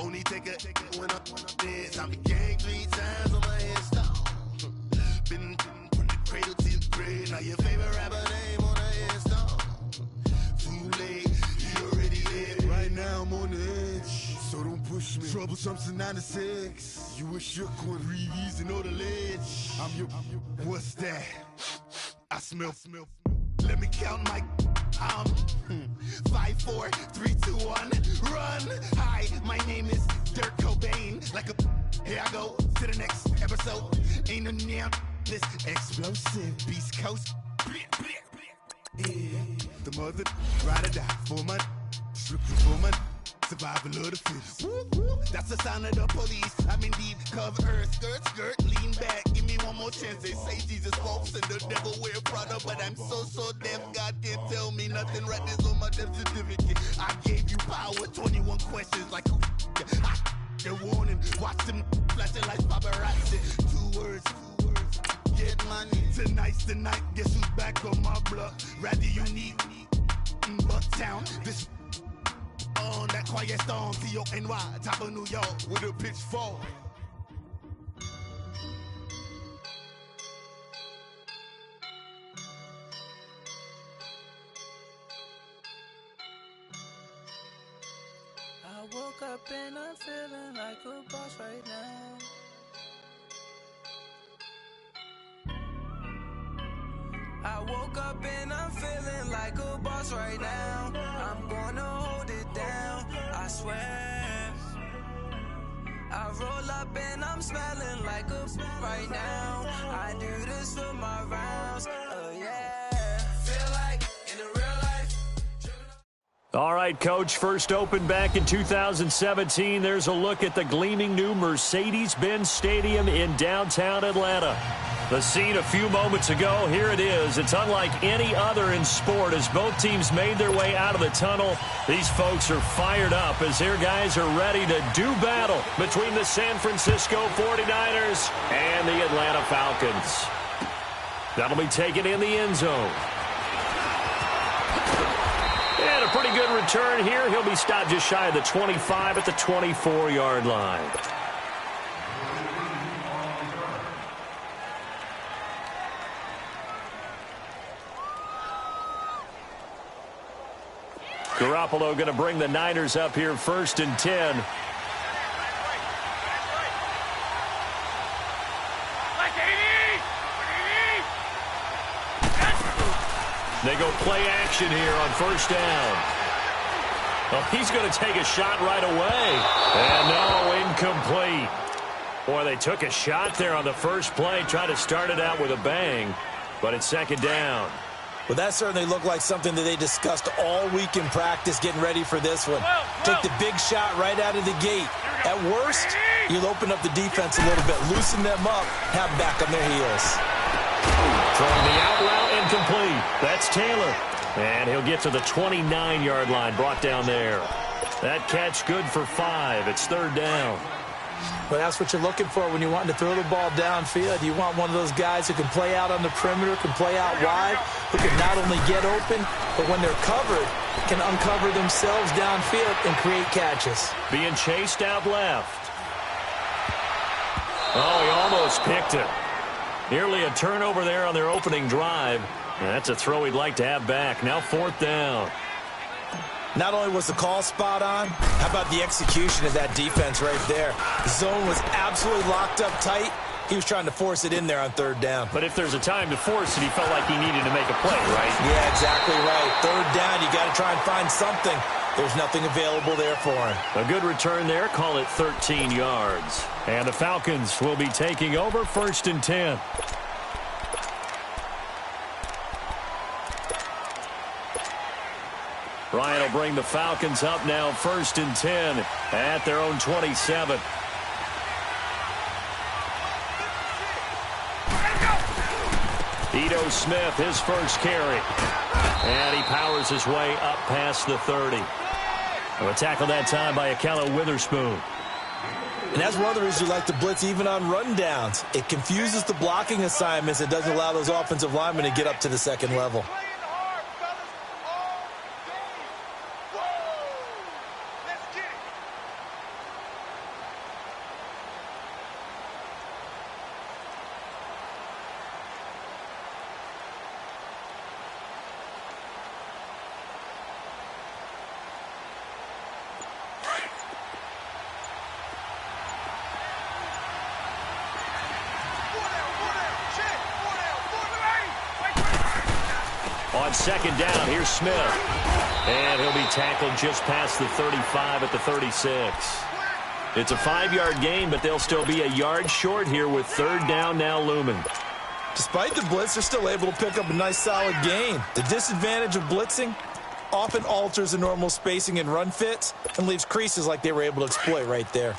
Only take a when I'm dead. I'm gang 3 times on my headstone. Been from the cradle to the grave. Now your favorite rapper name on the headstone. Too late, he already dead. Right now I'm on the edge, so don't push me. Troublesome to 96. You a shook one, breathe easy, know the ledge. I'm your, what's that? I smell. Let me count my. 5, 4, 3, 2, 1, run. Hi, my name is Dirk Cobain. Like a, here I go to the next episode. Ain't no damn this explosive Beast Coast. Yeah. The mother ride or die for my strictly for my survival of the fittest. That's the sign of the police. I'm indeed cover skirt, lean back. Give me one more chance. They say Jesus walks and the devil wear Prada, but I'm so deaf. God can't tell me nothing. Right this on my death certificate. I gave you power. 21 questions like who? They're warning. Watch them flashing like paparazzi. 2 words. Get money. Tonight's the night. Guess who's back on my block? Rather unique. Bucktown. This. On that quiet storm, T-O-N-Y, top of New York, with a pitchfork. I woke up and I'm feeling like a boss right now. I woke up and I'm feeling like a boss right now. I'm gonna hold it down, I swear. I roll up and I'm smelling like a right now. I do this for my rounds, oh yeah. Feel like in the real life. All right, Coach, first opened back in 2017. There's a look at the gleaming new Mercedes-Benz Stadium in downtown Atlanta. The scene a few moments ago, here it is. It's unlike any other in sport as both teams made their way out of the tunnel. These folks are fired up as their guys are ready to do battle between the San Francisco 49ers and the Atlanta Falcons. That'll be taken in the end zone. And a pretty good return here. He'll be stopped just shy of the 25 at the 24-yard line. Garoppolo going to bring the Niners up here 1st and 10. They go play action here on 1st down. Well, he's going to take a shot right away. And no, incomplete. Boy, they took a shot there on the first play, tried to start it out with a bang, but it's 2nd down. Well, that certainly looked like something that they discussed all week in practice getting ready for this one. Take the big shot right out of the gate. At worst, you'll open up the defense a little bit, loosen them up, have back on their heels. Throwing the out route incomplete. That's Taylor. And he'll get to the 29-yard line, brought down there. That catch good for 5. It's 3rd down. Well, that's what you're looking for when you're wanting to throw the ball downfield. You want one of those guys who can play out on the perimeter, can play out wide, who can not only get open, but when they're covered, can uncover themselves downfield and create catches. Being chased out left. Oh, he almost picked it. Nearly a turnover there on their opening drive. And that's a throw he'd like to have back. Now 4th down. Not only was the call spot on, how about the execution of that defense right there? The zone was absolutely locked up tight. He was trying to force it in there on 3rd down. But if there's a time to force it, he felt like he needed to make a play, right? Yeah, exactly right. 3rd down, you got to try and find something. There's nothing available there for him. A good return there, call it 13 yards. And the Falcons will be taking over 1st and 10. Ryan will bring the Falcons up now 1st and 10 at their own 27. Ito Smith, his first carry. And he powers his way up past the 30. A tackle that time by Akello Witherspoon. And that's one of the reasons you like to blitz even on rundowns. It confuses the blocking assignments. It doesn't allow those offensive linemen to get up to the 2nd level. on second down. Here's Smith. And he'll be tackled just past the 35 at the 36. It's a 5-yard gain, but they'll still be a yard short here with third down now looming. Despite the blitz, they're still able to pick up a nice solid gain. The disadvantage of blitzing often alters the normal spacing and run fits and leaves creases like they were able to exploit right there.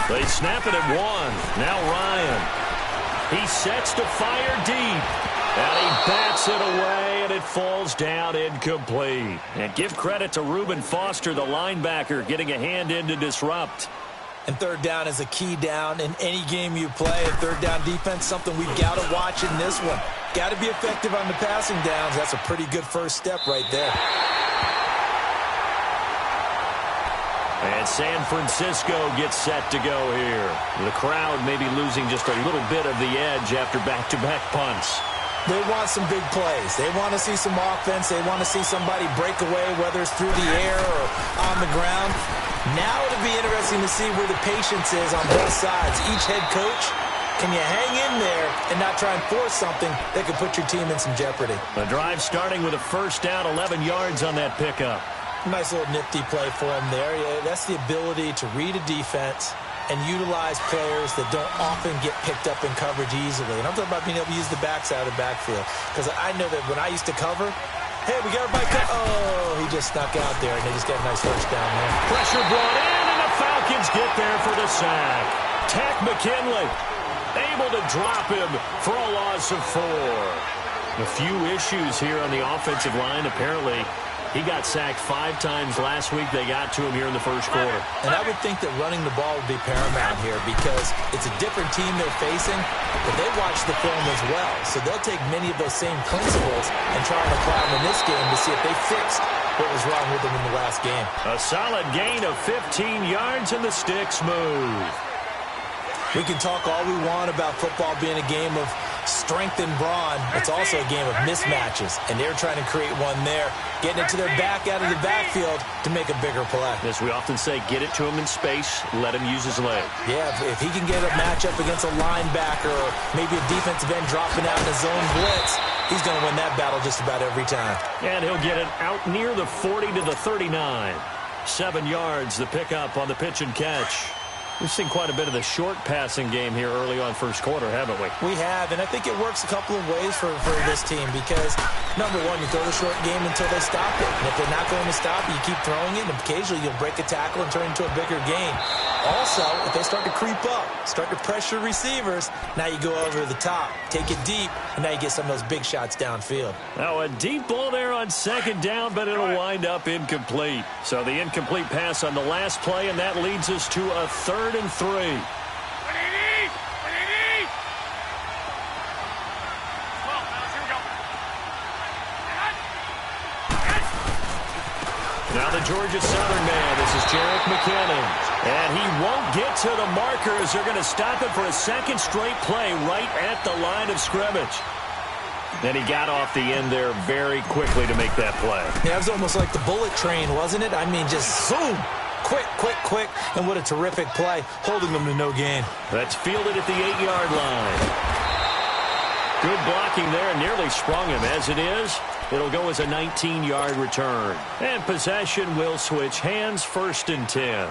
They snap it at 1. Now Ryan. He sets to fire deep. And he bats it away, and it falls down incomplete. And give credit to Reuben Foster, the linebacker, getting a hand in to disrupt. And third down is a key down in any game you play. And third down defense, something we've got to watch in this one. Got to be effective on the passing downs. That's a pretty good first step right there. And San Francisco gets set to go here. The crowd may be losing just a little bit of the edge after back-to-back punts. They want some big plays. They want to see some offense. They want to see somebody break away, whether it's through the air or on the ground. Now it'll be interesting to see where the patience is on both sides. Each head coach, can you hang in there and not try and force something that could put your team in some jeopardy? The drive starting with a first down, 11 yards on that pickup. Nice little nifty play for him there. Yeah, that's the ability to read a defense and utilize players that don't often get picked up in coverage easily. And I'm talking about being able to use the backside of the backfield. Because I know that when I used to cover, hey, we got everybody oh, he just snuck out there, and they just got a nice first down there. Pressure brought in, and the Falcons get there for the sack. Tack McKinley able to drop him for a loss of 4. A few issues here on the offensive line, apparently. He got sacked 5 times last week. They got to him here in the first quarter. And I would think that running the ball would be paramount here because it's a different team they're facing, but they watch the film as well. So they'll take many of those same principles and try and apply them in this game to see if they fixed what was wrong with them in the last game. A solid gain of 15 yards, and the sticks move. We can talk all we want about football being a game of strength and brawn. It's also a game of mismatches, and they're trying to create one there, getting it to their back out of the backfield to make a bigger play. As we often say, get it to him in space, let him use his leg. Yeah, if he can get a matchup against a linebacker or maybe a defensive end dropping out in a zone blitz, he's going to win that battle just about every time. And he'll get it out near the 40 to the 39. 7 yards, the pickup on the pitch and catch. We've seen quite a bit of the short passing game here early on first quarter, haven't we? We have, and I think it works a couple of ways for this team because, number one, you throw the short game until they stop it. And if they're not going to stop it, you keep throwing it, and occasionally you'll break a tackle and turn it into a bigger gain. Also, if they start to creep up, start to pressure receivers, now you go over the top, take it deep, and now you get some of those big shots downfield. Now a deep ball there on second down, but it'll wind up incomplete. So the incomplete pass on the last play, and that leads us to a 3rd and 3. Now the Georgia Southern man, this is Jerick McKinnon. And he won't get to the marker as they're going to stop it for a second straight play right at the line of scrimmage. Then he got off the end there very quickly to make that play. Yeah, it was almost like the bullet train, wasn't it? I mean, just zoom. Quick, quick, quick. And what a terrific play, holding them to no gain. That's fielded at the 8-yard line. Good blocking there, nearly sprung him. As it is, it'll go as a 19-yard return. And possession will switch hands, 1st and 10.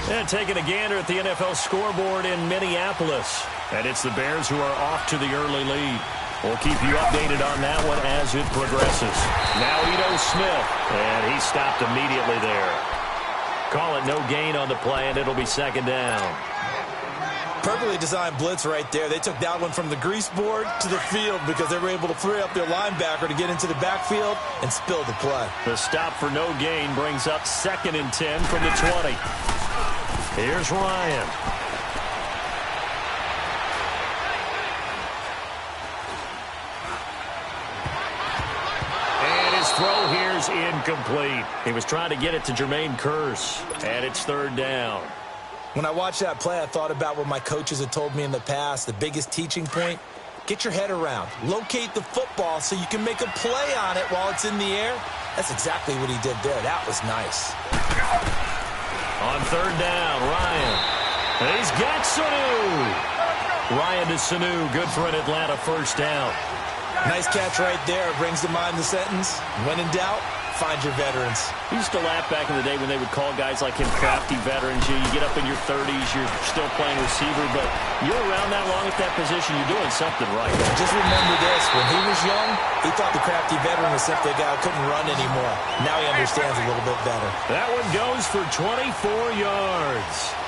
And taking a gander at the NFL scoreboard in Minneapolis. And it's the Bears who are off to the early lead. We'll keep you updated on that one as it progresses. Now Ito Smith, and he stopped immediately there. Call it no gain on the play, and it'll be 2nd down. Perfectly designed blitz right there. They took that one from the grease board to the field because they were able to free up their linebacker to get into the backfield and spill the play. The stop for no gain brings up 2nd and 10 from the 20. Here's Ryan. And his throw here is incomplete. He was trying to get it to Jermaine Kearse, and it's third down. When I watched that play, I thought about what my coaches had told me in the past. The biggest teaching point, get your head around. Locate the football so you can make a play on it while it's in the air. That's exactly what he did there. That was nice. On third down, Ryan. And he's got Sanu. Ryan to Sanu, good for an Atlanta first down. Nice catch right there. Brings to mind the sentence, when in doubt, find your veterans. We used to laugh back in the day when they would call guys like him crafty veterans. You get up in your 30s, you're still playing receiver, but you're around that long at that position, you're doing something right. Just remember this, when he was young, he thought the crafty veteran was simply a guy who couldn't run anymore. Now he understands a little bit better. That one goes for 24 yards.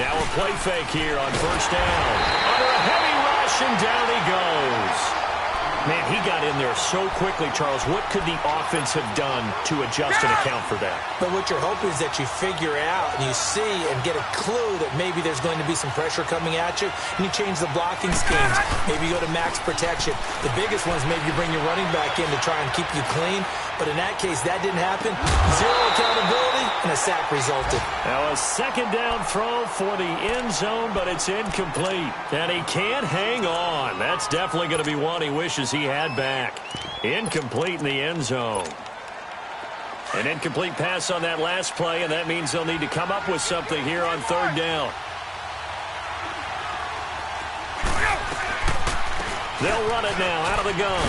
Now a play fake here on first down. Under a heavy rush, and down he goes. Man, he got in there so quickly, Charles. What could the offense have done to adjust and account for that? But what you're hoping is that you figure out and you see and get a clue that maybe there's going to be some pressure coming at you, and you change the blocking schemes. Maybe you go to max protection. The biggest one is maybe you bring your running back in to try and keep you clean. But in that case, that didn't happen. Zero accountability, and a sack resulted. Now a second down throw for the end zone, but it's incomplete. And he can't hang on. That's definitely going to be one he wishes he had back. Incomplete in the end zone. An incomplete pass on that last play, and that means they'll need to come up with something here on third down. They'll run it now out of the gun.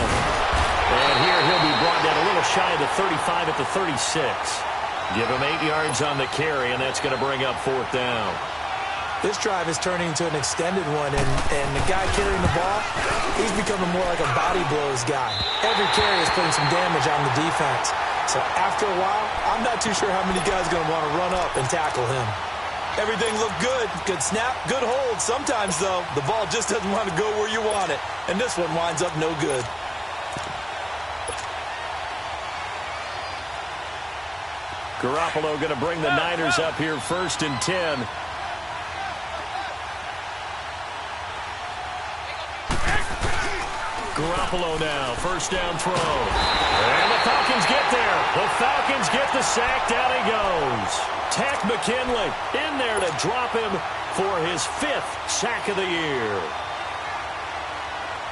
And here he'll be brought down a little shy of the 35 at the 36. Give him 8 yards on the carry, and that's going to bring up fourth down. This drive is turning into an extended one, and the guy carrying the ball, he's becoming more like a body blows guy. Every carry is putting some damage on the defense. So after a while, I'm not too sure how many guys are going to want to run up and tackle him. Everything looked good. Good snap, good hold. Sometimes, though, the ball just doesn't want to go where you want it. And this one winds up no good. Garoppolo going to bring the Niners up here first and 10. Garoppolo now, first down throw. And the Falcons get there. The Falcons get the sack. Down he goes. Tack McKinley in there to drop him for his 5th sack of the year.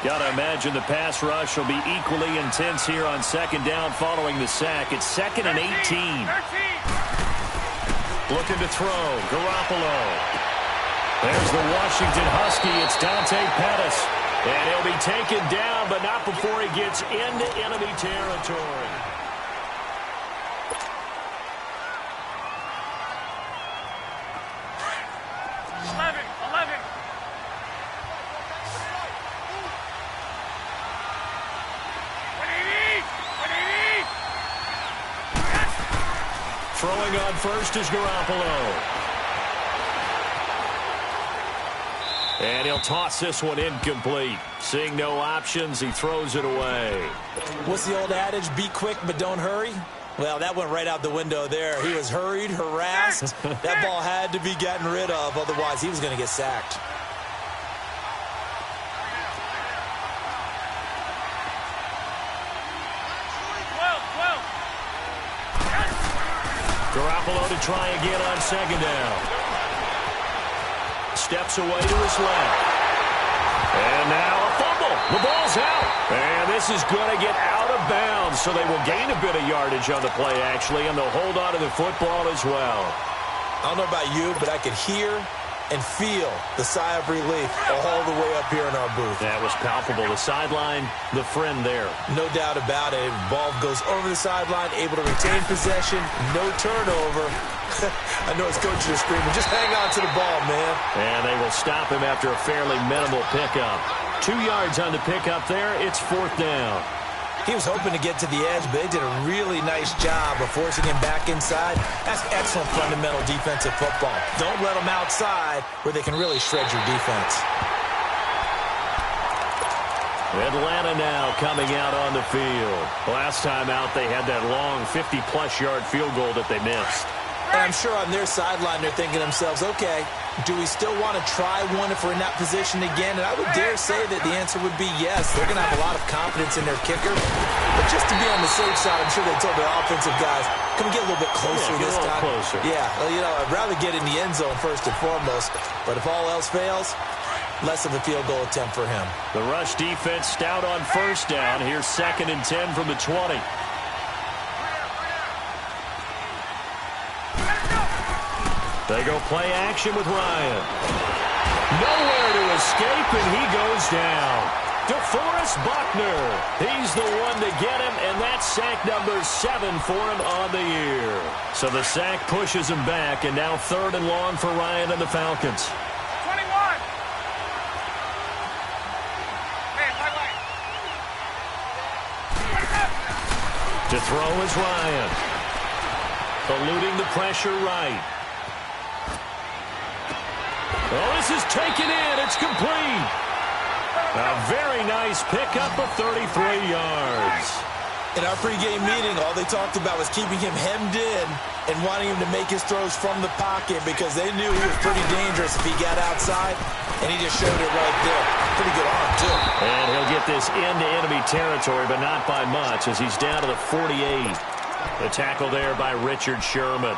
Got to imagine the pass rush will be equally intense here on second down following the sack. It's 2nd and 18. Looking to throw. Garoppolo. There's the Washington Husky. It's Dante Pettis. And he'll be taken down, but not before he gets into enemy territory. Throwing on first is Garoppolo. And he'll toss this one incomplete. Seeing no options, he throws it away. What's the old adage? Be quick, but don't hurry? Well, that went right out the window there. He was hurried, harassed. That ball had to be gotten rid of, otherwise he was going to get sacked. Garoppolo to try again on second down. Steps away to his left. And now a fumble. The ball's out. And this is going to get out of bounds, so they will gain a bit of yardage on the play, actually, and they'll hold on to the football as well. I don't know about you, but I could hear and feel the sigh of relief all the way up here in our booth. That was palpable. The sideline, the friend there. No doubt about it. Ball goes over the sideline, able to retain possession, no turnover. I know his coaches are screaming, just hang on to the ball, man. And they will stop him after a fairly minimal pickup. 2 yards on the pickup there. It's fourth down. He was hoping to get to the edge, but they did a really nice job of forcing him back inside. That's excellent fundamental defensive football. Don't let them outside where they can really shred your defense. Atlanta now coming out on the field. Last time out, they had that long 50-plus yard field goal that they missed. And I'm sure on their sideline they're thinking to themselves, okay, do we still want to try one if we're in that position again? And I would dare say that the answer would be yes. They're going to have a lot of confidence in their kicker. But just to be on the safe side, I'm sure they told their offensive guys, can we get a little bit closer this time? Closer. Yeah, well, I'd rather get in the end zone first and foremost. But if all else fails, less of a field goal attempt for him. The rush defense stout on first down. Here's 2nd and 10 from the 20. They go play action with Ryan. Nowhere to escape, and he goes down. DeForest Buckner. He's the one to get him, and that's sack number 7 for him on the year. So the sack pushes him back, and now 3rd and long for Ryan and the Falcons. 21. Hey, To throw is Ryan. Eluding the pressure right. Oh, this is taken in. It's complete. A very nice pickup of 33 yards. In our pregame meeting, all they talked about was keeping him hemmed in and wanting him to make his throws from the pocket because they knew he was pretty dangerous if he got outside, and he just showed it right there. Pretty good arm, too. And he'll get this into enemy territory, but not by much as he's down to the 48. The tackle there by Richard Sherman.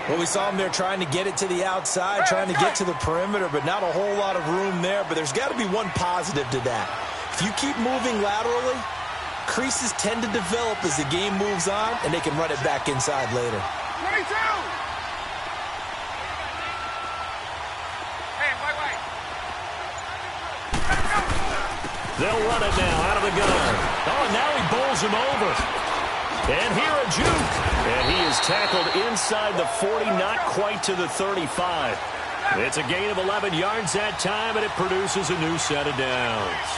Well, we saw him there trying to get it to the outside, trying to get to the perimeter, but not a whole lot of room there. But there's got to be one positive to that. If you keep moving laterally, creases tend to develop as the game moves on, and they can run it back inside later. 22. Hey, wait. They'll run it now out of the gun. Oh, and now he bowls him over. And here a juke. And he is tackled inside the 40, not quite to the 35. It's a gain of 11 yards that time, and it produces a new set of downs.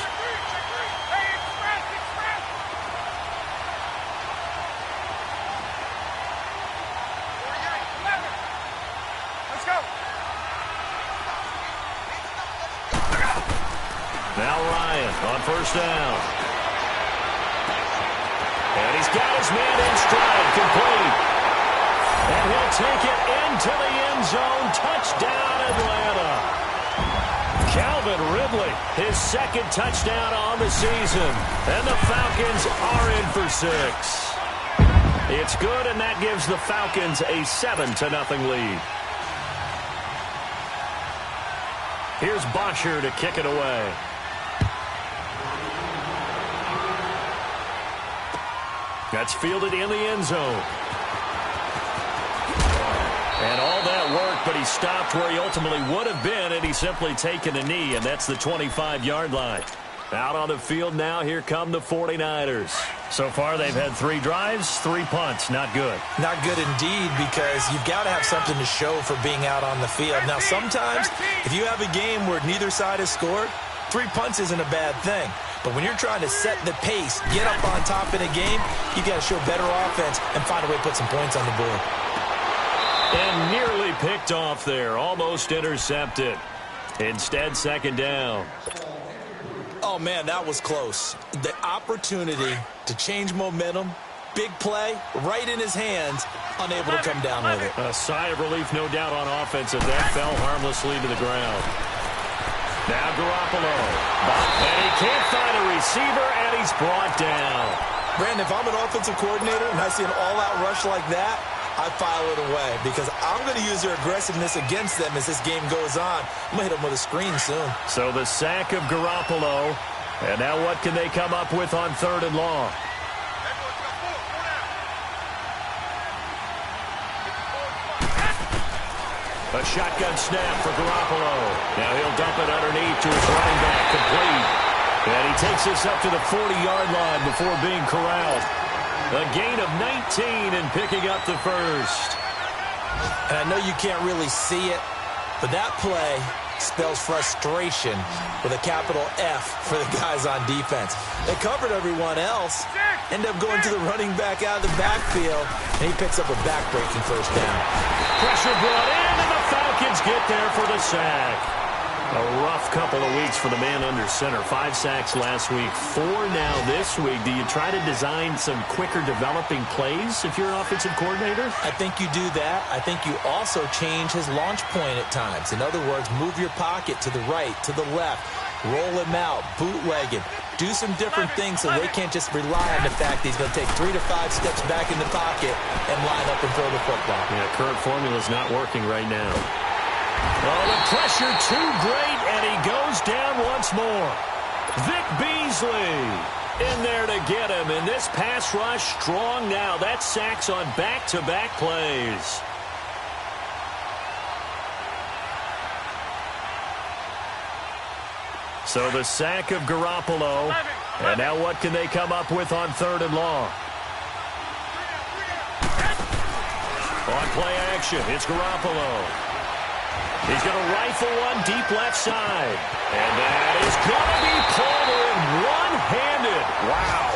Let's go. Now Ryan on first down. And he's got his man in stride, complete. And he'll take it into the end zone. Touchdown, Atlanta. Calvin Ridley, his 2nd touchdown on the season. And the Falcons are in for 6. It's good, and that gives the Falcons a 7-0 lead. Here's Bosher to kick it away. That's fielded in the end zone. And all that work, but he stopped where he ultimately would have been, and he's simply taken a knee, and that's the 25-yard line. Out on the field now, here come the 49ers. So far, they've had 3 drives, 3 punts. Not good. Not good indeed, because you've got to have something to show for being out on the field. Now, sometimes, if you have a game where neither side has scored, 3 punts isn't a bad thing. But when you're trying to set the pace, get up on top in a game, you got to show better offense and find a way to put some points on the board. And nearly picked off there, almost intercepted. Instead, 2nd down. Oh, man, that was close. The opportunity to change momentum, big play, right in his hands, unable to come down with it. A sigh of relief, no doubt, on offense as that fell harmlessly to the ground. Now Garoppolo. And he can't find a receiver, and he's brought down. Brandon, if I'm an offensive coordinator and I see an all-out rush like that, I file it away because I'm going to use their aggressiveness against them as this game goes on. I'm going to hit them with a screen soon. So the sack of Garoppolo. And now what can they come up with on 3rd and long? A shotgun snap for Garoppolo. Now he'll dump it underneath to his running back, complete. And he takes this up to the 40-yard line before being corralled. A gain of 19 and picking up the 1st. And I know you can't really see it, but that play spells frustration with a capital F for the guys on defense. They covered everyone else, end up going to the running back out of the backfield, and he picks up a back-breaking 1st down. Pressure brought in, and the Falcons get there for the sack. A rough couple of weeks for the man under center. 5 sacks last week, 4 now this week. Do you try to design some quicker developing plays if you're an offensive coordinator? I think you do that. I think you also change his launch point at times. In other words, move your pocket to the right, to the left, roll him out, bootleg him. Do some different things so they can't just rely on the fact that he's going to take 3 to 5 steps back in the pocket and line up and throw the football. Yeah, current formula's not working right now. Oh, the pressure too great, and he goes down once more. Vic Beasley in there to get him, and this pass rush strong now. That's sacks on back-to-back plays. So the sack of Garoppolo, and now what can they come up with on 3rd and long? On play action, it's Garoppolo. He's going to rifle one deep left side. And that is going to be pulled in one-handed. Wow.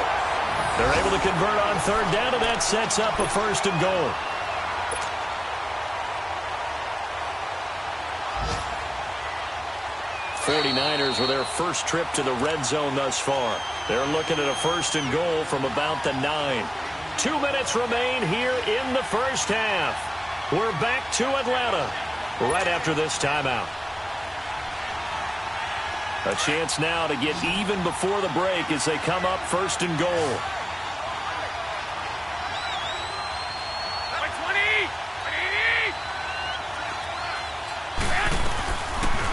They're able to convert on 3rd down, and that sets up a 1st and goal. '49ers with their first trip to the red zone thus far. They're looking at a 1st and goal from about the 9. 2 minutes remain here in the first half. We're back to Atlanta right after this timeout. A chance now to get even before the break as they come up 1st and goal.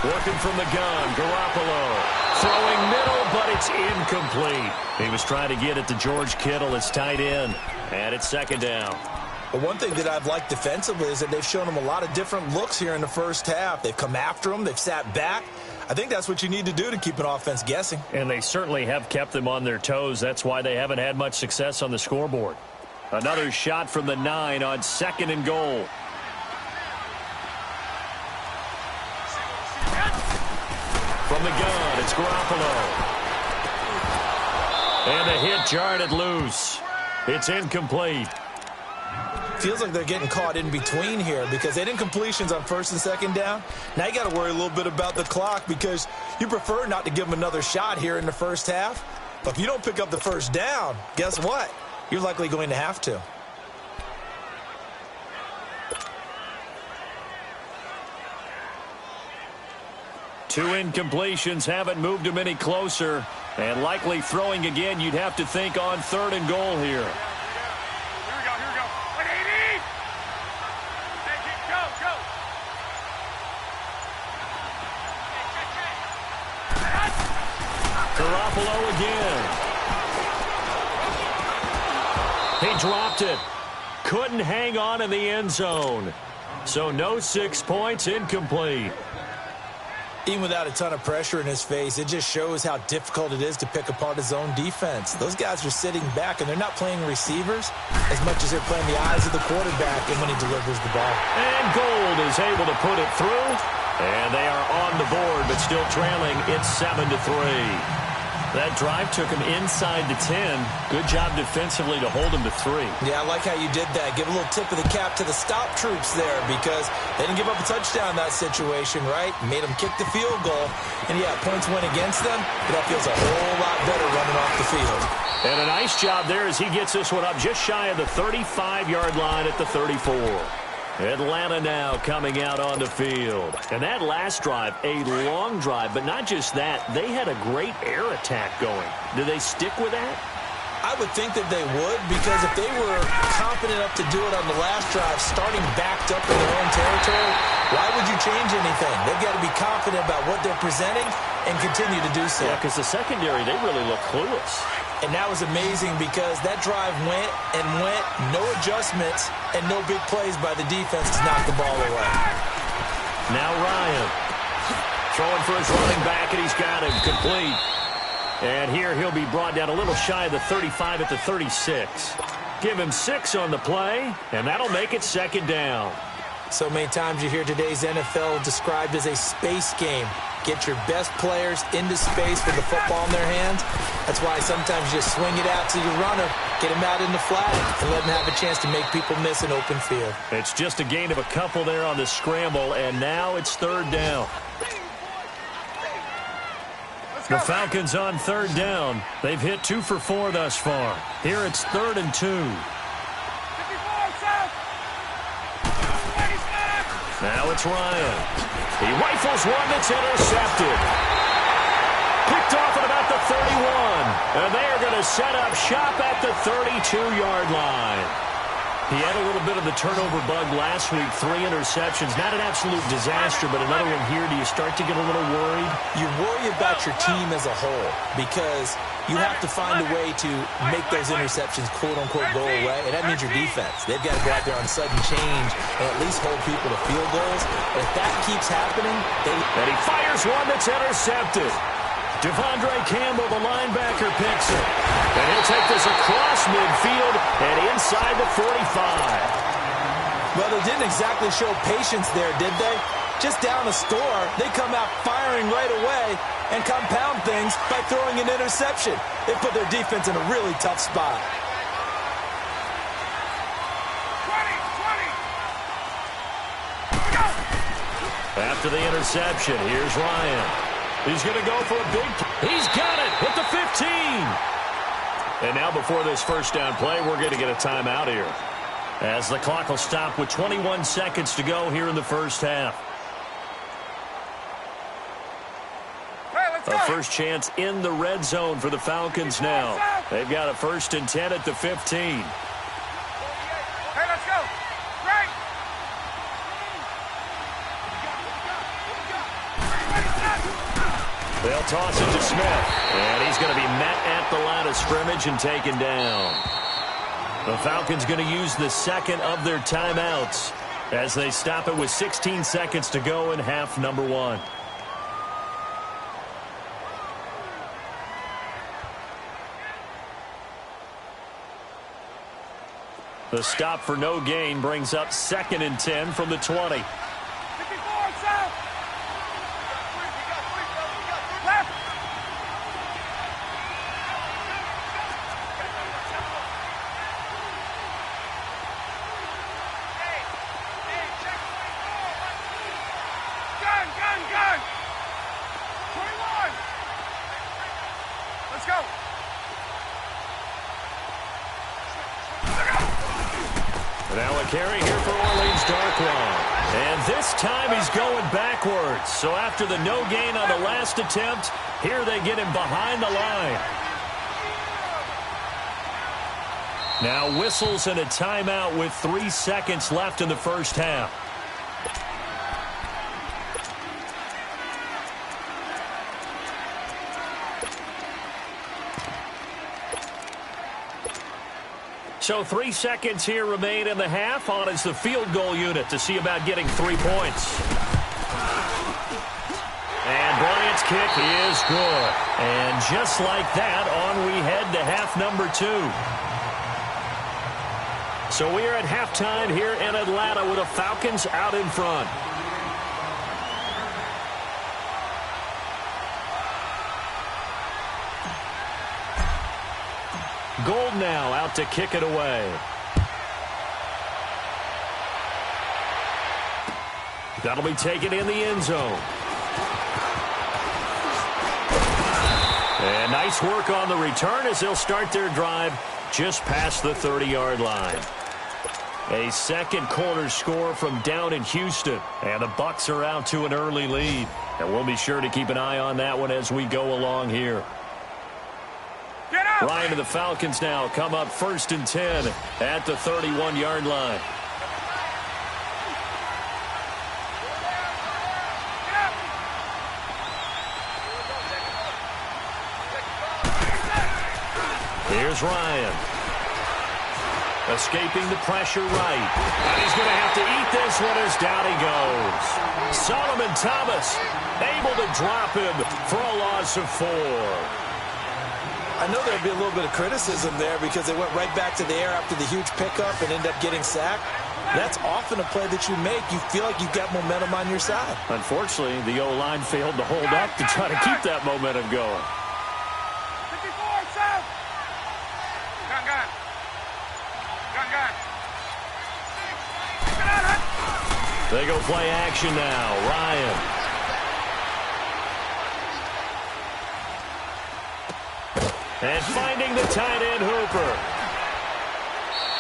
Working from the gun, Garoppolo. Throwing middle, but it's incomplete. He was trying to get it to George Kittle, his tight end. And it's 2nd down. But one thing that I've liked defensively is that they've shown him a lot of different looks here in the first half. They've come after him. They've sat back. I think that's what you need to do to keep an offense guessing. And they certainly have kept them on their toes. That's why they haven't had much success on the scoreboard. Another shot from the 9 on 2nd and goal. From the gun, it's Garoppolo. And the hit jarred it loose. It's incomplete. Feels like they're getting caught in between here because they didn't completions on 1st and 2nd down. Now you got to worry a little bit about the clock because you prefer not to give them another shot here in the first half. But if you don't pick up the 1st down, guess what? You're likely going to have to. Two incompletions haven't moved him any closer. And likely throwing again, you'd have to think on 3rd and goal here. Here we go. 180! Take it, go! Garoppolo again. He dropped it. Couldn't hang on in the end zone. So no 6 points, incomplete. Even without a ton of pressure in his face, it just shows how difficult it is to pick apart his own defense. Those guys are sitting back, and they're not playing receivers as much as they're playing the eyes of the quarterback and when he delivers the ball. And Gold is able to put it through. And they are on the board, but still trailing. It's 7-3. That drive took him inside the 10. Good job defensively to hold him to 3. Yeah, I like how you did that. Give a little tip of the cap to the stop troops there because they didn't give up a touchdown in that situation, right? Made them kick the field goal. And, yeah, points went against them, but that feels a whole lot better running off the field. And a nice job there as he gets this one up just shy of the 35-yard line at the 34. Atlanta now coming out on the field. And that last drive, a long drive, but not just that. They had a great air attack going. Do they stick with that? I would think that they would because if they were confident enough to do it on the last drive, starting backed up in their own territory, why would you change anything? They've got to be confident about what they're presenting and continue to do so. Yeah, because the secondary, they really look clueless. And that was amazing because that drive went and went, no adjustments, and no big plays by the defense to knock the ball away. Now Ryan throwing for his running back, and he's got him complete. And here he'll be brought down a little shy of the 35 at the 36. Give him 6 on the play, and that'll make it 2nd down. So many times you hear today's NFL described as a space game. Get your best players into space with the football in their hands. That's why sometimes you just swing it out to your runner, get him out in the flat, and let him have a chance to make people miss an open field. It's just a gain of a couple there on the scramble, and now it's 3rd down. The Falcons on third down. They've hit 2 for 4 thus far. Here it's 3rd and 2. Now it's Ryan. He rifles one that's intercepted. Picked off at about the 31. And they're going to set up shop at the 32-yard line. He had a little bit of the turnover bug last week, 3 interceptions. Not an absolute disaster, but another one here. Do you start to get a little worried? You worry about your team as a whole because you have to find a way to make those interceptions, quote-unquote, go away, and that means your defense. They've got to go out there on sudden change and at least hold people to field goals. And if that keeps happening, and he fires one that's intercepted. Devondre Campbell, the linebacker, picks it. And he'll take this across midfield and inside the 45. Well, they didn't exactly show patience there, did they? Just down a score, they come out firing right away and compound things by throwing an interception. They put their defense in a really tough spot. 20. After the interception, here's Ryan. He's going to go for a big... He's got it at the 15. And now before this first down play, we're going to get a timeout here, as the clock will stop with 21 seconds to go here in the first half. A first chance in the red zone for the Falcons now. They've got a 1st and 10 at the 15. Hey, let's go. Right. They'll toss it to Smith. And he's going to be met at the line of scrimmage and taken down. The Falcons going to use the second of their timeouts as they stop it with 16 seconds to go in half number 1. The stop for no gain brings up 2nd and 10 from the 20. 54 south. Left. Gun. 21. Let's go. Now a carry here for Orleans Darkwa. And this time he's going backwards. So after the no gain on the last attempt, here they get him behind the line. Now whistles and a timeout with 3 seconds left in the first half. So 3 seconds here remain in the half. On is the field goal unit to see about getting 3 points. And Bryant's kick is good. And just like that, on we head to half number 2. So we are at halftime here in Atlanta with the Falcons out in front. Gold now out to kick it away. That'll be taken in the end zone. And nice work on the return as they'll start their drive just past the 30-yard line. A second quarter score from down in Houston. And the Bucs are out to an early lead. And we'll be sure to keep an eye on that one as we go along here. Ryan and the Falcons now come up 1st and 10 at the 31-yard line. Here's Ryan. Escaping the pressure right. And he's going to have to eat this one as down he goes. Solomon Thomas able to drop him for a loss of 4. I know there'll be a little bit of criticism there because they went right back to the air after the huge pickup and ended up getting sacked. That's often a play that you make. You feel like you've got momentum on your side. Unfortunately, the O-line failed to hold up to try to keep that momentum going. 54 south. Gun. They go play action now. Ryan. And finding the tight end Hooper.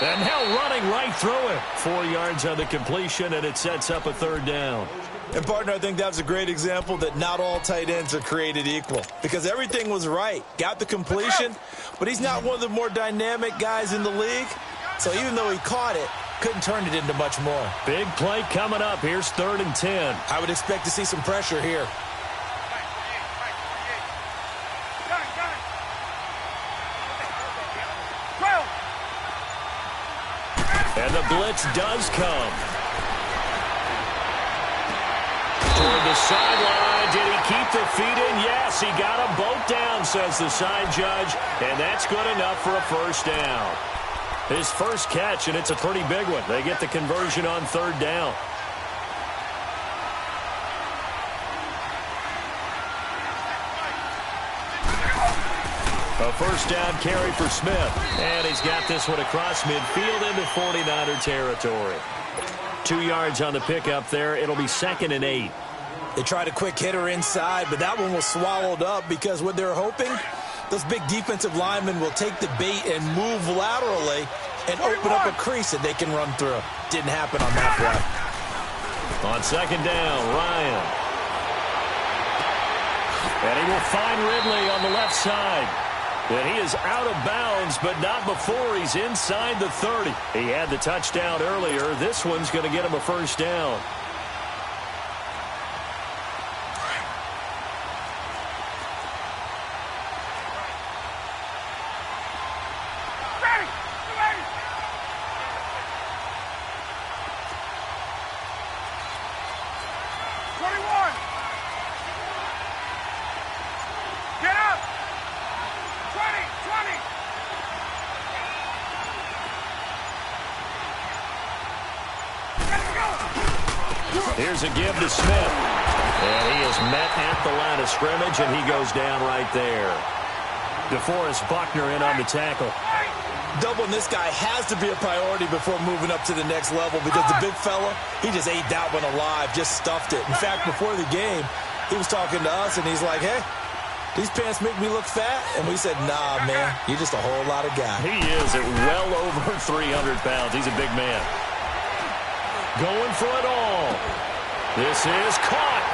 And now running right through it. 4 yards on the completion, and it sets up a 3rd down. And, partner, I think that was a great example that not all tight ends are created equal. Because everything was right. Got the completion, but he's not one of the more dynamic guys in the league. So even though he caught it, couldn't turn it into much more. Big play coming up. Here's 3rd and 10. I would expect to see some pressure here. And the blitz does come. Toward the sideline. Did he keep the feet in? Yes, he got them both down, says the side judge. And that's good enough for a 1st down. His first catch, and it's a pretty big one. They get the conversion on 3rd down. A 1st down carry for Smith. And he's got this one across midfield into 49er territory. 2 yards on the pickup there. It'll be 2nd and 8. They tried a quick hitter inside, but that one was swallowed up because what they're hoping, those big defensive linemen will take the bait and move laterally and open up a crease that they can run through. Didn't happen on that play. On 2nd down, Ryan. And he will find Ridley on the left side. And he is out of bounds, but not before he's inside the 30. He had the touchdown earlier. This one's going to get him a 1st down. Here's a give to Smith. And he is met at the line of scrimmage, and he goes down right there. DeForest Buckner in on the tackle. Doubling this guy has to be a priority before moving up to the next level because the big fella, he just ate that one alive, just stuffed it. In fact, before the game, he was talking to us, and he's like, hey, these pants make me look fat? And we said, nah, man, you're just a whole lot of guy. He is at well over 300 pounds. He's a big man. Going for it all. This is caught.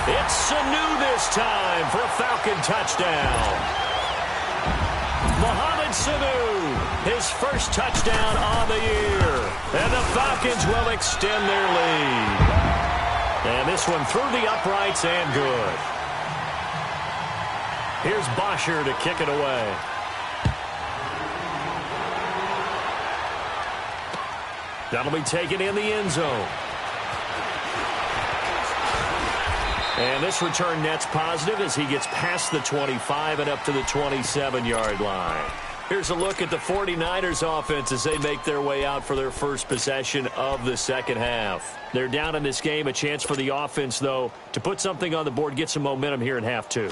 It's Sanu this time for a Falcon touchdown. Mohamed Sanu, his first touchdown on the year. And the Falcons will extend their lead. And this one through the uprights and good. Here's Bosher to kick it away. That'll be taken in the end zone. And this return net's positive as he gets past the 25 and up to the 27-yard line. Here's a look at the 49ers offense as they make their way out for their first possession of the second half. They're down in this game. A chance for the offense, though, to put something on the board, get some momentum here in half two.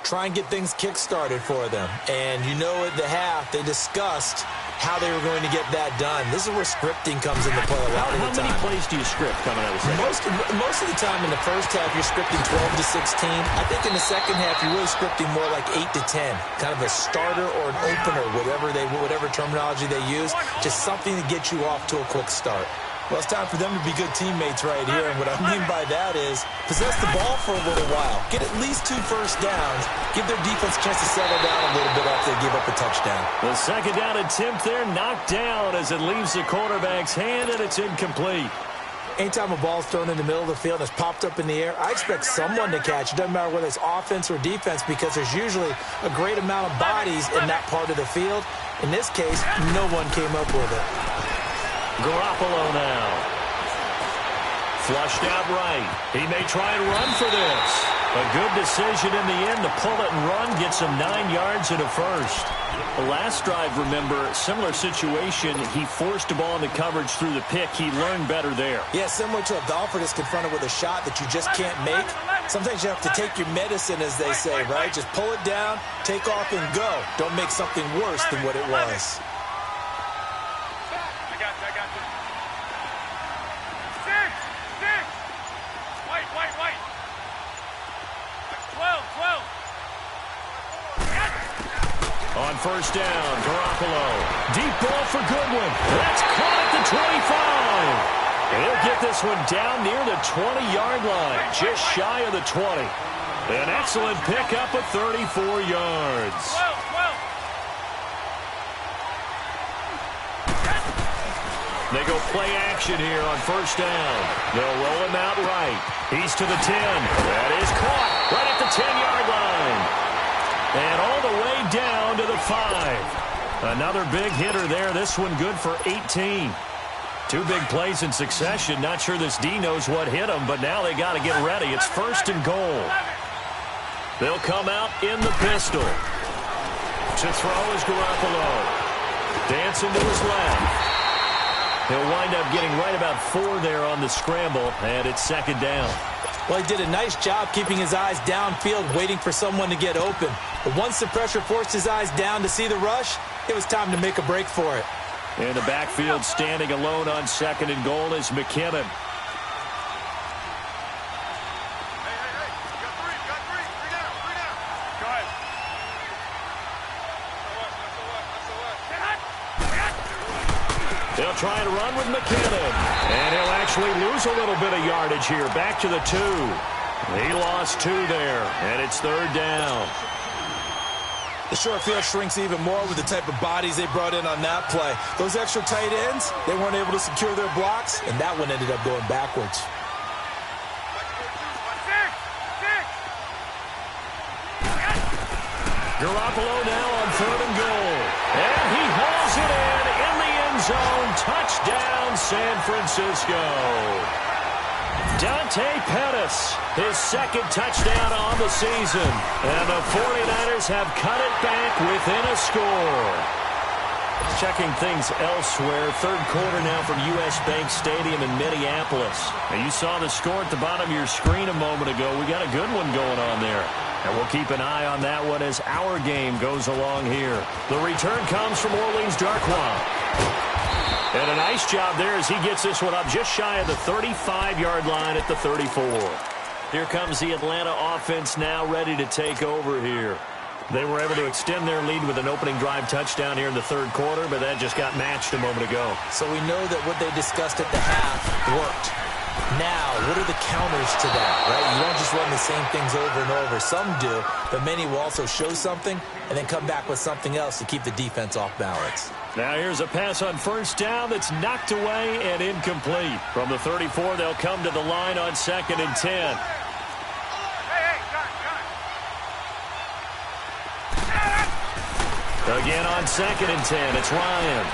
Try and get things kick-started for them. And you know at the half, they discussed how they were going to get that done. This is where scripting comes into play a lot of the time. How many plays do you script coming out of the second? Most of the time in the first half, you're scripting 12 to 16. I think in the second half, you're really scripting more like 8 to 10. Kind of a starter or an opener, whatever terminology they use. Just something to get you off to a quick start. Well, it's time for them to be good teammates right here. And what I mean by that is possess the ball for a little while. Get at least 2 first downs. Give their defense a chance to settle down a little bit after they give up a touchdown. The second down attempt there knocked down as it leaves the quarterback's hand, and it's incomplete. Anytime a ball's thrown in the middle of the field and it's popped up in the air, I expect someone to catch. It doesn't matter whether it's offense or defense because there's usually a great amount of bodies in that part of the field. In this case, no one came up with it. Garoppolo now. Flushed out right. He may try and run for this. A good decision in the end to pull it and run, gets him 9 yards and a first. The last drive, remember, similar situation. He forced the ball into coverage through the pick. He learned better there. Yeah, similar to a golfer that's confronted with a shot that you just can't make. Sometimes you have to take your medicine, as they say, right? Just pull it down, take off, and go. Don't make something worse than what it was. On first down, Garoppolo. Deep ball for Goodwin. That's caught at the 25. And he'll get this one down near the 20-yard line, just shy of the 20. An excellent pickup of 34 yards. They go play action here on first down. They'll roll him out right. He's to the 10. That is caught right at the 10-yard line. And all the way down to the 5. Another big hitter there. This one good for 18. Two big plays in succession. Not sure this D knows what hit him, but now they got to get ready. It's first and goal. They'll come out in the pistol. To throw is Garoppolo. Dancing to his left. He'll wind up getting right about 4 there on the scramble, and it's second down. Well, he did a nice job keeping his eyes downfield, waiting for someone to get open. But once the pressure forced his eyes down to see the rush, it was time to make a break for it. In the backfield, standing alone on second and goal is McKinnon. They'll try and run with McKinnon. And he'll actually lose a little bit of yardage here. Back to the 2. He lost 2 there, and it's third down. The short field shrinks even more with the type of bodies they brought in on that play. Those extra tight ends, they weren't able to secure their blocks, and that one ended up going backwards. Garoppolo now on third and goal. And he hauls it in the end zone. Touchdown, San Francisco. Dante Pettis, his second touchdown on the season. And the 49ers have cut it back within a score. Checking things elsewhere. Third quarter now from U.S. Bank Stadium in Minneapolis. And you saw the score at the bottom of your screen a moment ago. We got a good one going on there. And we'll keep an eye on that one as our game goes along here. The return comes from Orleans Darkwa. And a nice job there as he gets this one up just shy of the 35-yard line at the 34. Here comes the Atlanta offense now ready to take over here. They were able to extend their lead with an opening drive touchdown here in the third quarter, but that just got matched a moment ago. So we know that what they discussed at the half worked. Now, what are the counters to that, right? You don't just run the same things over and over. Some do, but many will also show something and then come back with something else to keep the defense off balance. Now here's a pass on first down that's knocked away and incomplete. From the 34, they'll come to the line on second and 10. Again on second and 10, it's Ryan.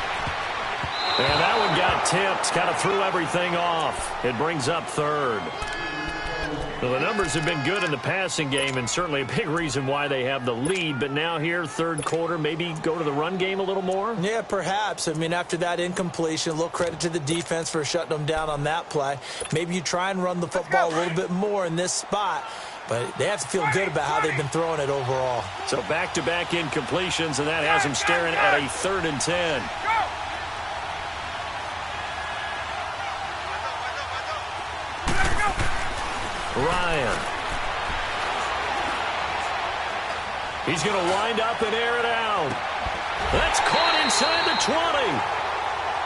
And that one got tipped, kind of threw everything off. It brings up third. Well, the numbers have been good in the passing game and certainly a big reason why they have the lead. But now here, third quarter, maybe go to the run game a little more? Yeah, perhaps. I mean, after that incompletion, a little credit to the defense for shutting them down on that play. Maybe you try and run the football a little bit more in this spot. But they have to feel good about how they've been throwing it overall. So back-to-back incompletions, and that has them staring at a third and 10. Ryan. He's going to wind up and air it out. That's caught inside the 20.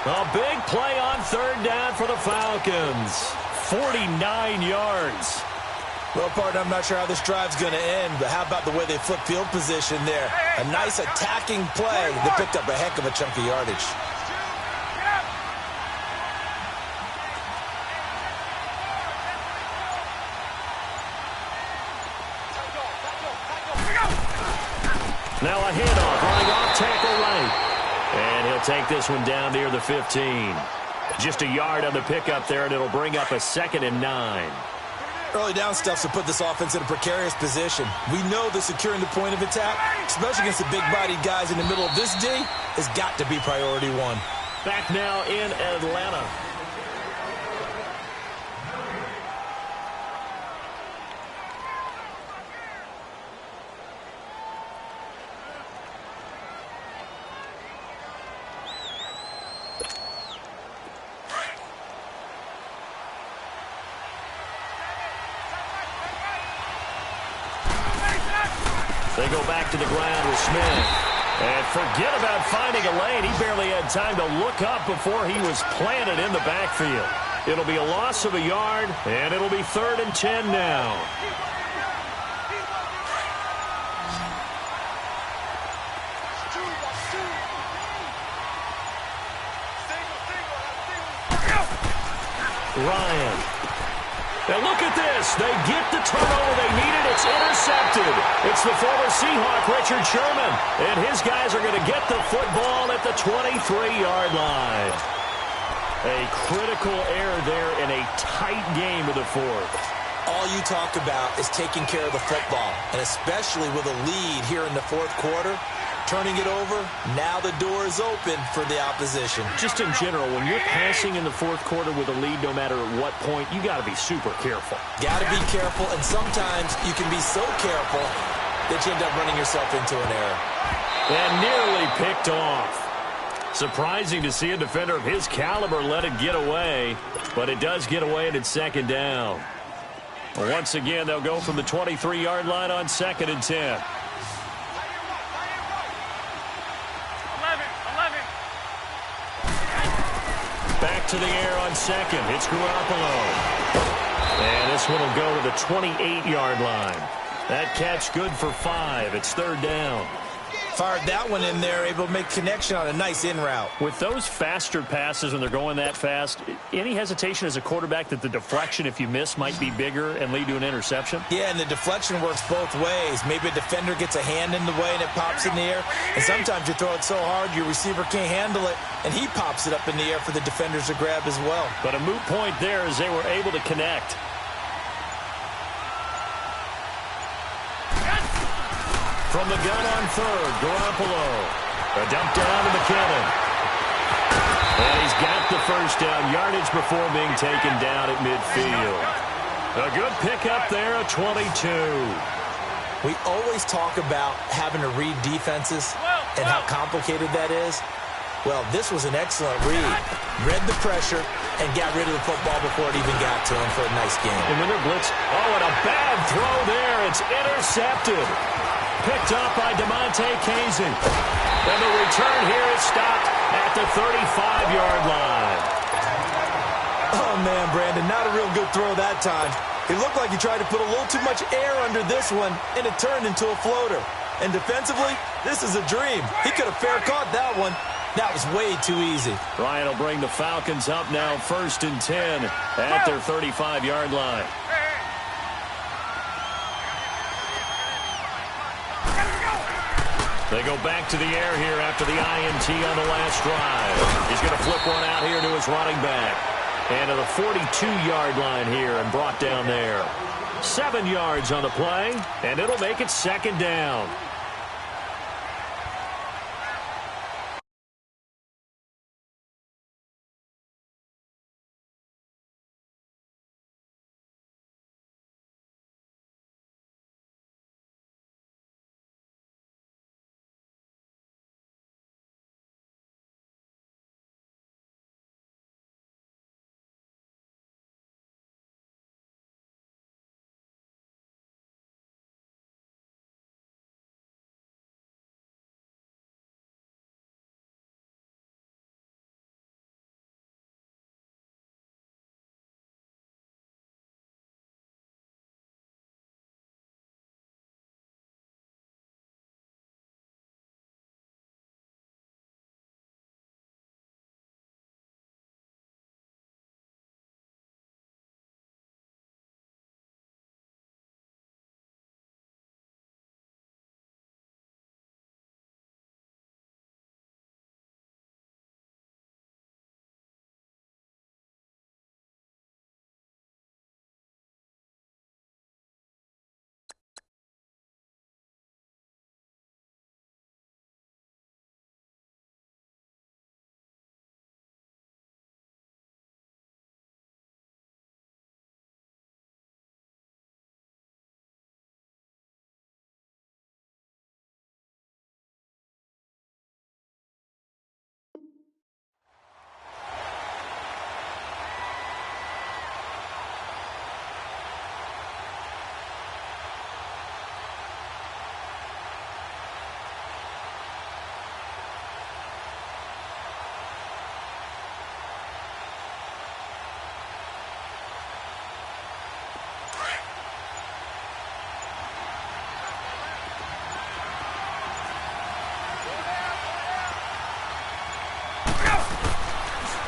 A big play on third down for the Falcons. 49 yards. Well, partner, I'm not sure how this drive's going to end, but how about the way they flip field position there? A nice attacking play that picked up a heck of a chunk of yardage. Now a handoff, running off tackle right. And he'll take this one down near the 15. Just a yard on the pickup there, and it'll bring up a second and 9. Early down stuff to put this offense in a precarious position. We know that securing the point of attack, especially against the big-bodied guys in the middle of this D, has got to be priority one. Back now in Atlanta. They go back to the ground with Smith. And forget about finding a lane. He barely had time to look up before he was planted in the backfield. It'll be a loss of a yard, and it'll be 3rd and 10 now. Ryan. Now look at this. They get the turnover they needed. It's intercepted. It's the former Seahawk, Richard Sherman. And his guys are going to get the football at the 23-yard line. A critical error there in a tight game of the 4th. All you talk about is taking care of the football, and especially with a lead here in the 4th quarter. Turning it over, now the door is open for the opposition. Just in general, when you're passing in the 4th quarter with a lead, no matter at what point, you got to be super careful. Got to be careful, and sometimes you can be so careful that you end up running yourself into an error. And nearly picked off. Surprising to see a defender of his caliber let it get away, but it does get away and it's 2nd down. Once again, they'll go from the 23-yard line on 2nd and 10. Back to the air on 2nd. It's Garoppolo. And this one will go to the 28-yard line. That catch good for 5. It's 3rd down. Fired that one in there, able to make connection on a nice in route. With those faster passes when they're going that fast, any hesitation as a quarterback that the deflection, if you miss, might be bigger and lead to an interception? Yeah, and the deflection works both ways. Maybe a defender gets a hand in the way and it pops in the air. And sometimes you throw it so hard your receiver can't handle it, and he pops it up in the air for the defenders to grab as well. But a moot point there as they were able to connect. From the gun on 3rd, Garoppolo. A dump down to McKinnon. And he's got the 1st down, yardage before being taken down at midfield. A good pickup there, a 22. We always talk about having to read defenses and how complicated that is. Well, this was an excellent read. Read the pressure and got rid of the football before it even got to him for a nice game. And when they're blitz, and a bad throw there. It's intercepted. Picked up by DeMonte Kazin. And the return here is stopped at the 35-yard line. Oh, man, Brandon, not a real good throw that time. It looked like he tried to put a little too much air under this one, and it turned into a floater. And defensively, this is a dream. He could have fair caught that one. That was way too easy. Ryan will bring the Falcons up now 1st and 10 at their 35-yard line. They go back to the air here after the INT on the last drive. He's going to flip one out here to his running back. And to the 42-yard line here and brought down there. 7 yards on the play, and it'll make it 2nd down.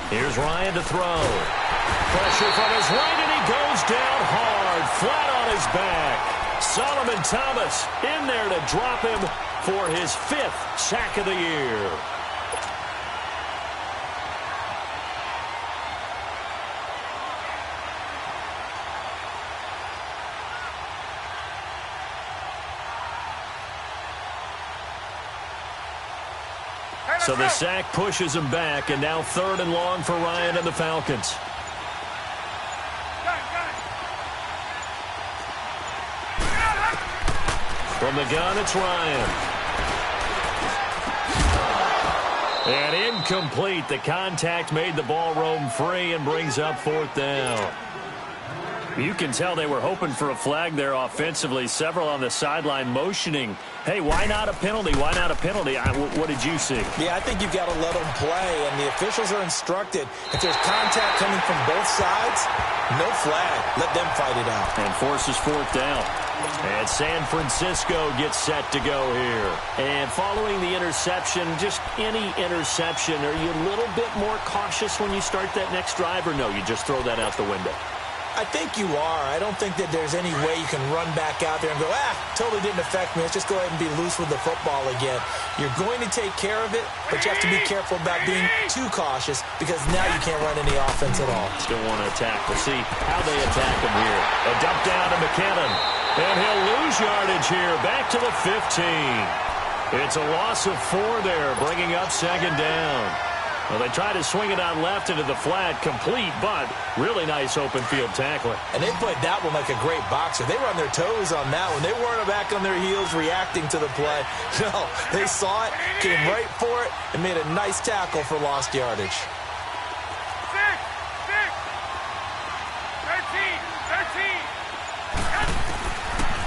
Here's Ryan to throw. Pressure from his right, and he goes down hard, flat on his back. Solomon Thomas in there to drop him for his 5th sack of the year. So the sack pushes him back, and now 3rd and long for Ryan and the Falcons. From the gun, it's Ryan. And incomplete. The contact made the ball roam free and brings up 4th down. You can tell they were hoping for a flag there offensively. Several on the sideline motioning, hey, why not a penalty? Why not a penalty? What did you see? Yeah, I think you've got to let them play, and the officials are instructed. If there's contact coming from both sides, no flag. Let them fight it out. And forces 4th down. And San Francisco gets set to go here. And following the interception, just any interception, are you a little bit more cautious when you start that next drive, or no, you just throw that out the window? I think you are. I don't think that there's any way you can run back out there and go, totally didn't affect me. Let's just go ahead and be loose with the football again. You're going to take care of it, but you have to be careful about being too cautious because now you can't run any offense at all. Still want to attack. We'll see how they attack him here. A dump down to McKinnon. And he'll lose yardage here. Back to the 15. It's a loss of 4 there, bringing up 2nd down. Well, they try to swing it out left into the flat, complete, but really nice open field tackling. And they played that one like a great boxer. They were on their toes on that one. They weren't back on their heels reacting to the play. No, they saw it, came right for it, and made a nice tackle for lost yardage. 6, 13.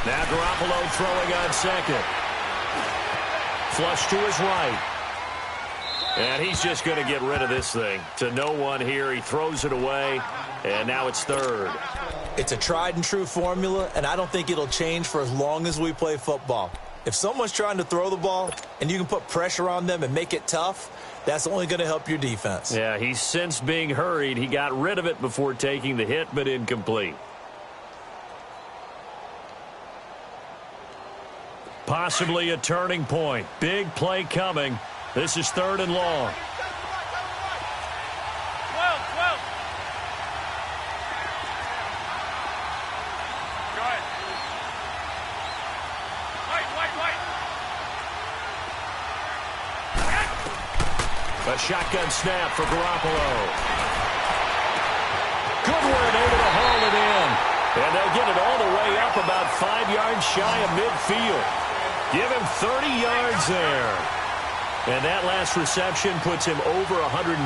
Now Garoppolo throwing on 2nd. Flush to his right. And he's just going to get rid of this thing. To no one here. He throws it away, and now it's 3rd. It's a tried-and-true formula, and I don't think it'll change for as long as we play football. If someone's trying to throw the ball and you can put pressure on them and make it tough, that's only going to help your defense. Yeah, he's since being hurried. He got rid of it before taking the hit, but incomplete. Possibly a turning point. Big play coming. This is 3rd and long. 12. Go ahead. Wait. A shotgun snap for Garoppolo. Goodwin able to haul it in. And they'll get it all the way up about 5 yards shy of midfield. Give him 30 yards there. And that last reception puts him over 150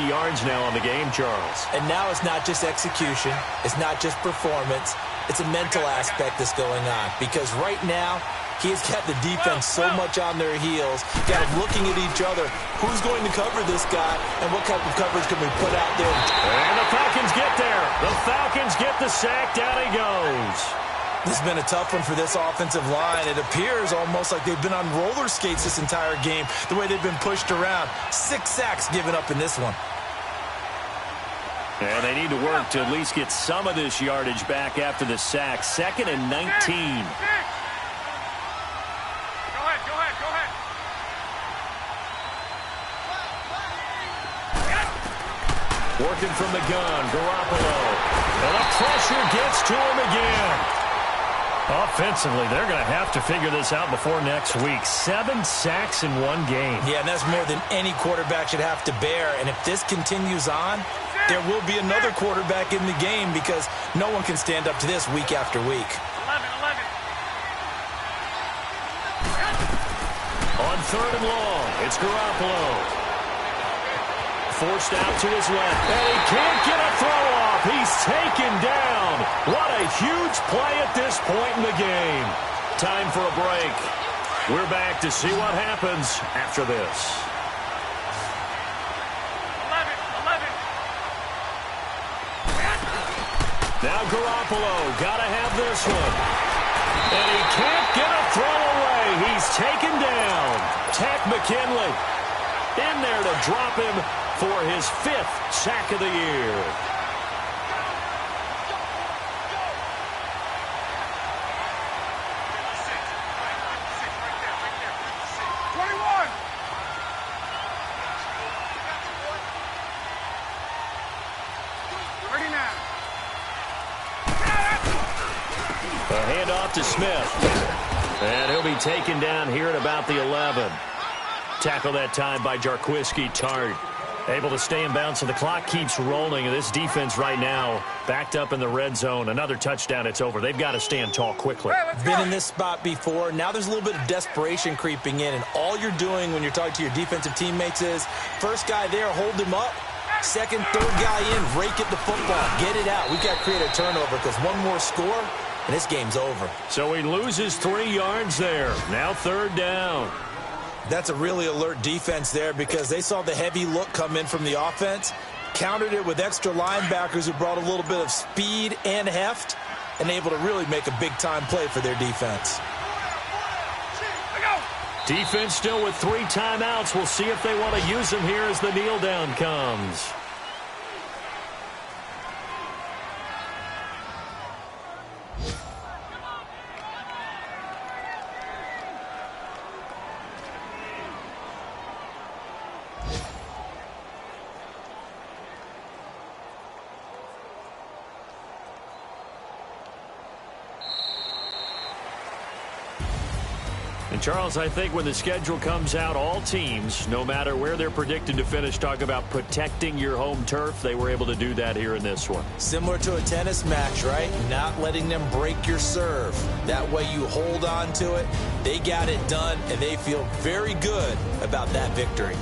yards now on the game, Charles. And now it's not just execution. It's not just performance. It's a mental aspect that's going on. Because right now, he's got the defense so much on their heels, got them looking at each other. Who's going to cover this guy, and what type of coverage can we put out there? And the Falcons get there. The Falcons get the sack. Down he goes. This has been a tough one for this offensive line. It appears almost like they've been on roller skates this entire game, the way they've been pushed around. 6 sacks given up in this one. And they need to work to at least get some of this yardage back after the sack. 2nd and 19. Go ahead. Working from the gun, Garoppolo. And the pressure gets to him again. Offensively, they're going to have to figure this out before next week. 7 sacks in one game. Yeah, and that's more than any quarterback should have to bear. And if this continues on, there will be another quarterback in the game because no one can stand up to this week after week. 11. On 3rd and long, it's Garoppolo. Forced out to his left, and he can't get a throw off. He's taken down. What a huge play at this point in the game. Time for a break. We're back to see what happens after this. 11. Now Garoppolo, gotta have this one. And he can't get a throw away. He's taken down. Takk McKinley in there to drop him for his 5th sack of the year. A handoff to Smith. And he'll be taken down here at about the 11. Tackle that time by Jarquiski Tart. Able to stay in bounds, so the clock keeps rolling. This defense right now backed up in the red zone. Another touchdown, it's over. They've got to stand tall quickly. Been in this spot before. Now there's a little bit of desperation creeping in, and all you're doing when you're talking to your defensive teammates is first guy there, hold him up. Second, third guy in, rake at the football. Get it out. We've got to create a turnover because one more score, and this game's over. So he loses 3 yards there. Now 3rd down. That's a really alert defense there because they saw the heavy look come in from the offense, countered it with extra linebackers who brought a little bit of speed and heft, and able to really make a big-time play for their defense. Defense still with 3 timeouts. We'll see if they want to use them here as the kneel down comes. And Charles, I think when the schedule comes out, all teams, no matter where they're predicted to finish, talk about protecting your home turf. They were able to do that here in this one. Similar to a tennis match, right? Not letting them break your serve. That way you hold on to it. They got it done, and they feel very good about that victory.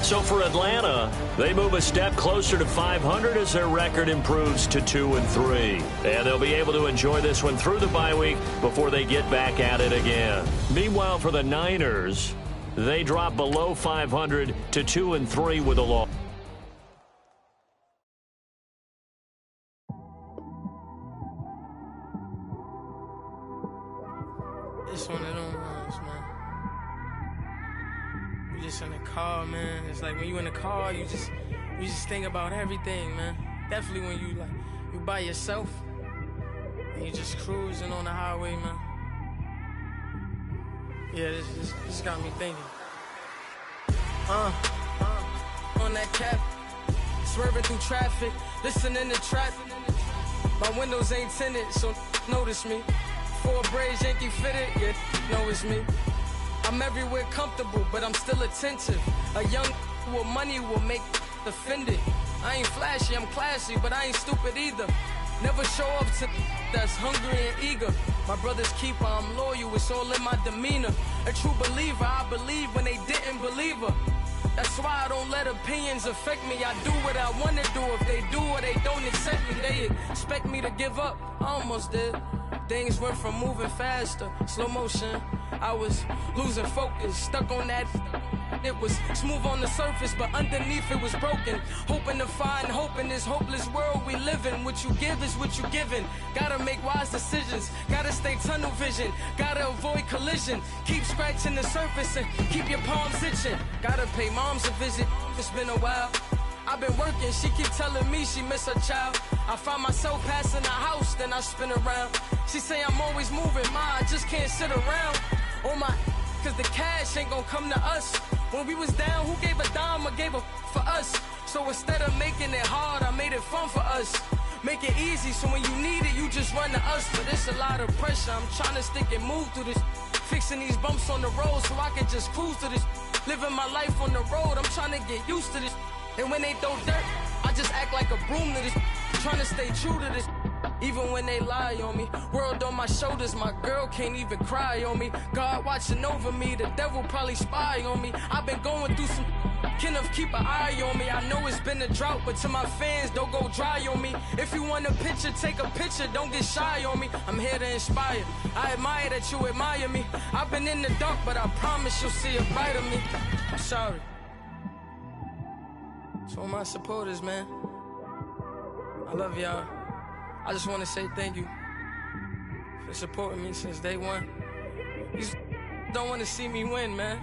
So for Atlanta, they move a step closer to 500 as their record improves to 2-3. And they'll be able to enjoy this one through the bye week before they get back at it again. Meanwhile, for the Niners, they drop below 500 to 2-3 with a loss. It's one of them ones, man. You just in the car, man. It's like when you in the car, you just think about everything, man. Definitely when you by yourself and you just cruising on the highway, man. Yeah, this got me thinking. On that cap, swerving through traffic, listening to trap. My windows ain't tinted, so notice me. 4 braids, Yankee fitted, yeah, know it's me. I'm everywhere comfortable, but I'm still attentive. A young with money will make offended. I ain't flashy, I'm classy, but I ain't stupid either. Never show up to that's hungry and eager. My brother's keeper, I'm loyal, it's all in my demeanor. A true believer, I believe when they didn't believe her. That's why I don't let opinions affect me. I do what I want to do. If they do or they don't accept me, they expect me to give up. I almost did. Things went from moving faster, slow motion. I was losing focus, stuck on that. It was smooth on the surface, but underneath it was broken. Hoping to find hope in this hopeless world we live in. What you give is what you given. Gotta make wise decisions. Gotta stay tunnel vision. Gotta avoid collision. Keep scratching the surface and keep your palms itching. Gotta pay moms a visit. It's been a while. I've been working, she keep telling me she miss her child. I find myself passing the house, then I spin around. She say I'm always moving, I just can't sit around. Oh my, cause the cash ain't gonna come to us. When we was down, who gave a dime or gave a for us? So instead of making it hard, I made it fun for us. Make it easy, so when you need it, you just run to us. But it's a lot of pressure, I'm trying to stick and move through this. Fixing these bumps on the road so I can just cruise to this. Living my life on the road, I'm trying to get used to this. And when they throw dirt, I just act like a broom to this. Trying to stay true to this. Even when they lie on me. World on my shoulders, my girl can't even cry on me. God watching over me, the devil probably spy on me. I've been going through some, can of keep an eye on me. I know it's been a drought, but to my fans, don't go dry on me. If you want a picture, take a picture, don't get shy on me. I'm here to inspire, I admire that you admire me. I've been in the dark, but I promise you'll see a bright of me. I'm sorry. To all my supporters, man, I love y'all. I just want to say thank you for supporting me since day one. You don't want to see me win, man.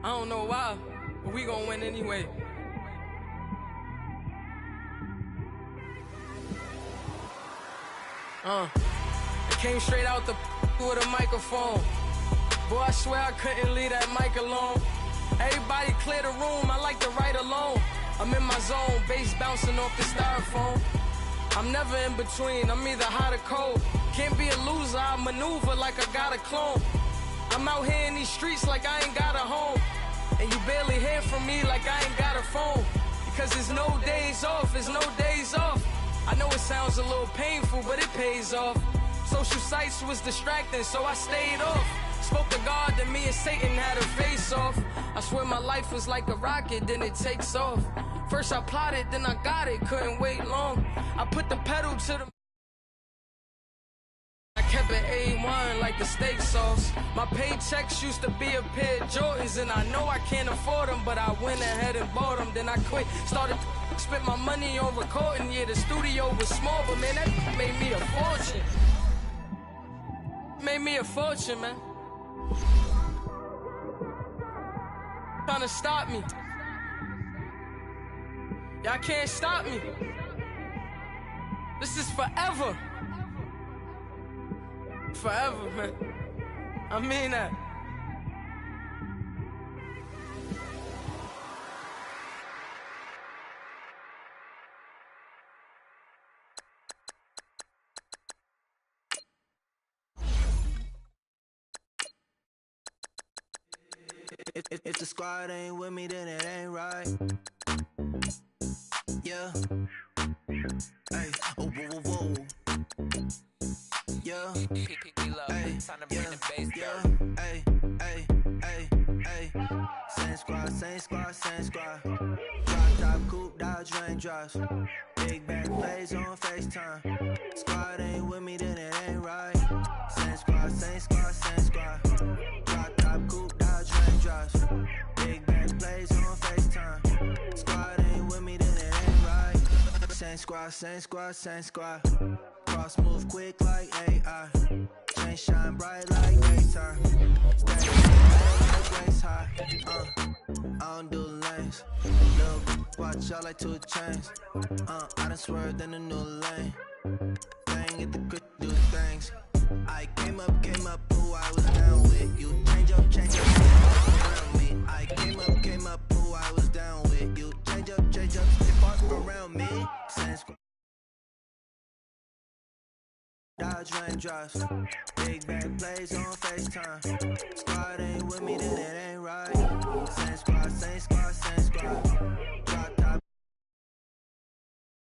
I don't know why, but we gon' win anyway. I came straight out the with a microphone. Boy, I swear I couldn't leave that mic alone. Everybody clear the room, I like to write alone. I'm in my zone, bass bouncing off the styrofoam. I'm never in between, I'm either hot or cold. Can't be a loser, I maneuver like I got a clone. I'm out here in these streets like I ain't got a home. And you barely hear from me like I ain't got a phone. Because there's no days off, there's no days off. I know it sounds a little painful, but it pays off. Social sites was distracting, so I stayed off. Spoke to God, then me and Satan had a face off. I swear my life was like a rocket, then it takes off. First I plotted, then I got it, couldn't wait long. I put the pedal to the... I kept it A1 like the steak sauce. My paychecks used to be a pair of Jordans, and I know I can't afford them, but I went ahead and bought them. Then I quit, started to spend my money on recording. Yeah, the studio was small, but man, that made me a fortune. Made me a fortune, man. Trying to stop me. Y'all can't stop me. This is forever. Forever, man. I mean that. If the squad ain't with me, then it ain't right. Yeah. Hey. Oh, whoa, whoa, whoa. Yeah. Hey. Yeah. Hey. Hey. Hey. Hey. Same squad, same squad, same squad. Drop top, coupe, Dodge raindrops. Big back plays on FaceTime. Squad ain't with me, then it ain't right. Same squad, same squad, same squad. Drop top, coupe, Dodge raindrops. Big back plays on FaceTime. Squad ain't with me, then it ain't right. Same squad, same squad, same squad. Cross move quick like AI. Chain shine bright like daytime. Stay like waist high. I don't do lanes. Look, watch out like 2 chains. I done swerved in a new lane. Bang at the grip, do things. I came up, who I was down with. You change up, around me. I came up, who I was down with. You change up, stay far around me. Sense. Dodge raindrops. Big back plays on FaceTime. Squad ain't with me, then